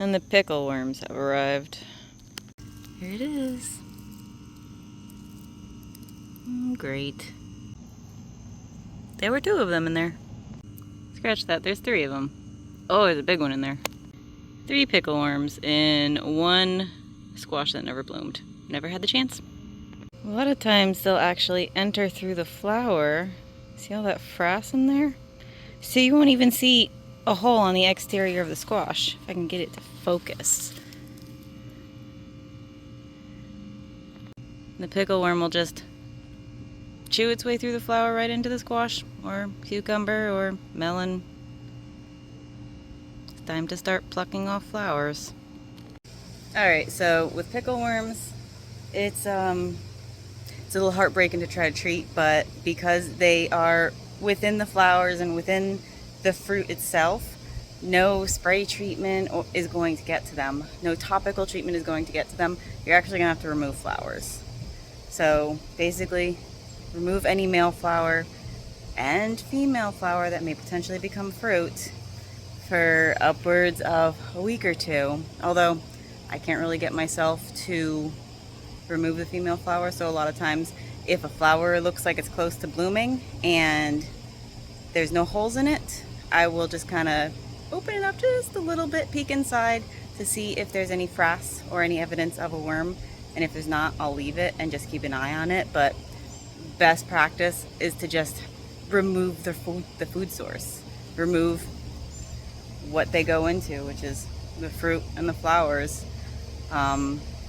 And the pickle worms have arrived. Here it is. Great. There were 2 of them in there. Scratch that, there's 3 of them. Oh, there's a big one in there. 3 pickle worms in 1 squash that never bloomed. Never had the chance. A lot of times they'll actually enter through the flower. See all that frass in there? So you won't even see a hole on the exterior of the squash. If I can get it to focus. The pickle worm will just chew its way through the flower right into the squash or cucumber or melon. It's time to start plucking off flowers. Alright, so with pickle worms, it's a little heartbreaking to try to treat, but because they are within the flowers and within the fruit itself, no spray treatment is going to get to them. No topical treatment is going to get to them. You're actually going to have to remove flowers. So basically, remove any male flower and female flower that may potentially become fruit for upwards of a week or 2. Although I can't really get myself to remove the female flower, so a lot of times if a flower looks like it's close to blooming and there's no holes in it, I will just kind of open it up just a little bit, peek inside to see if there's any frass or any evidence of a worm. And if there's not, I'll leave it and just keep an eye on it. But best practice is to just remove the food source. Remove what they go into, which is the fruit and the flowers,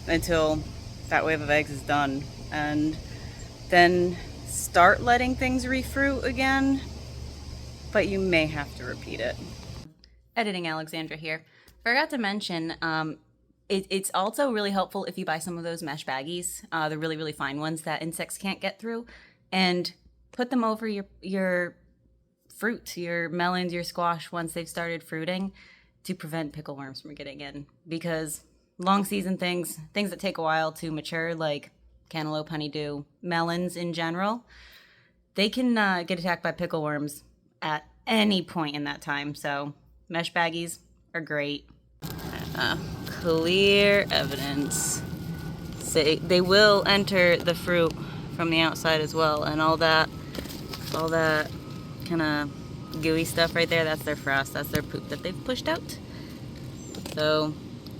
until that wave of eggs is done. And then start letting things refruit again, but you may have to repeat it. Editing Alexandra here. Forgot to mention, it's also really helpful if you buy some of those mesh baggies, the really, really fine ones that insects can't get through, and put them over your fruit, your melons, your squash once they've started fruiting to prevent pickle worms from getting in. Because long season things that take a while to mature, like cantaloupe, honeydew, melons in general, they can get attacked by pickle worms at any point in that time. So mesh baggies are great. Clear evidence. Say they will enter the fruit from the outside as well, and all that kind of gooey stuff right there, that's their frass, that's their poop that they've pushed out. So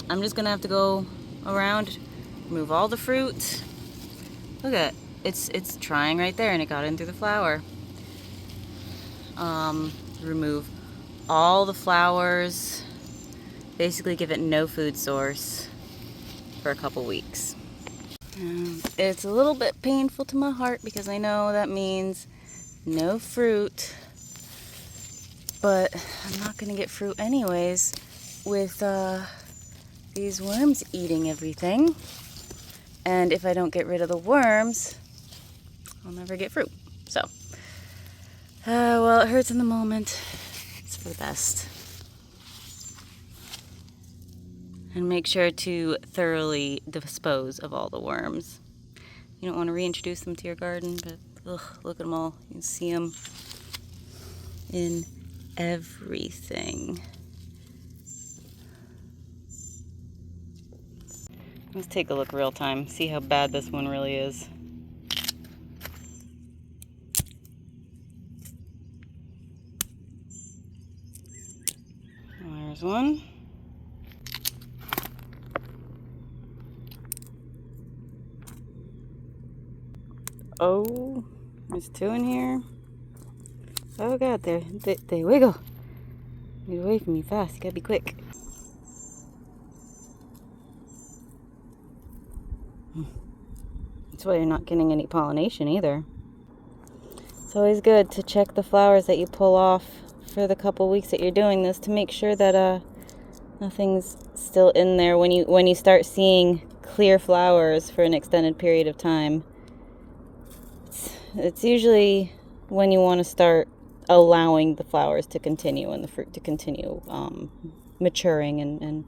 I'm just gonna have to go around, remove all the fruit. Look at it, it's trying right there, and it got in through the flower. Remove all the flowers. Basically give it no food source for a couple weeks. It's a little bit painful to my heart because I know that means no fruit, but I'm not gonna get fruit anyways with these worms eating everything. And if I don't get rid of the worms, I'll never get fruit. So, well, it hurts in the moment. It's for the best. And make sure to thoroughly dispose of all the worms. You don't want to reintroduce them to your garden, but look at them all. You can see them in everything. Let's take a look real time, see how bad this one really is. There's one. Oh, there's 2 in here. Oh god, they wiggle. Get away from me fast, you gotta be quick. That's why you're not getting any pollination either. It's always good to check the flowers that you pull off for the couple weeks that you're doing this to make sure that nothing's still in there when you start seeing clear flowers for an extended period of time. It's usually when you want to start allowing the flowers to continue and the fruit to continue maturing and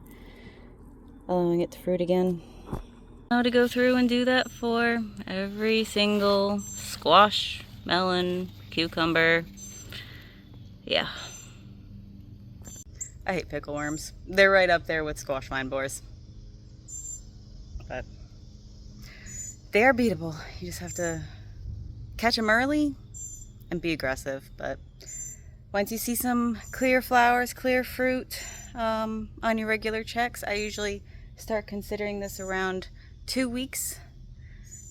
allowing it to fruit again. Now to go through and do that for every single squash, melon, cucumber. Yeah. I hate pickle worms. They're right up there with squash vine borers. But they are beatable. You just have to catch them early and be aggressive. But once you see some clear flowers, clear fruit on your regular checks, I usually start considering this around 2 weeks.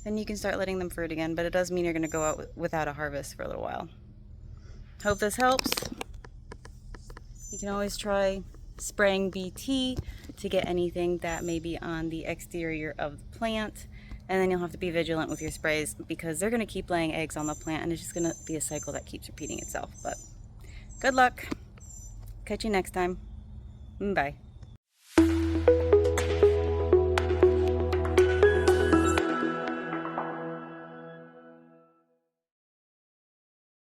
Then you can start letting them fruit again, but it does mean you're going to go out without a harvest for a little while. Hope this helps. You can always try spraying BT to get anything that may be on the exterior of the plant, and then you'll have to be vigilant with your sprays because they're going to keep laying eggs on the plant, and it's just going to be a cycle that keeps repeating itself. But good luck. Catch you next time. Bye.